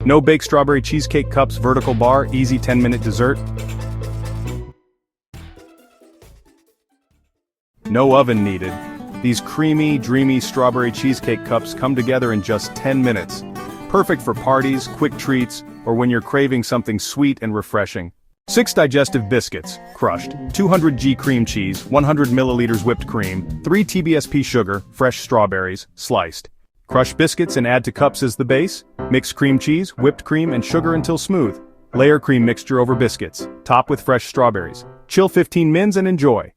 No bake strawberry cheesecake cups, vertical bar, easy 10-minute dessert. No oven needed. These creamy, dreamy strawberry cheesecake cups come together in just 10 minutes. Perfect for parties, quick treats, or when you're craving something sweet and refreshing. 6 digestive biscuits, crushed, 200 g cream cheese, 100 milliliters whipped cream, 3 TBSP sugar, fresh strawberries, sliced. Crush biscuits and add to cups as the base. Mix cream cheese, whipped cream, and sugar until smooth. Layer cream mixture over biscuits. Top with fresh strawberries. Chill 15 mins and enjoy.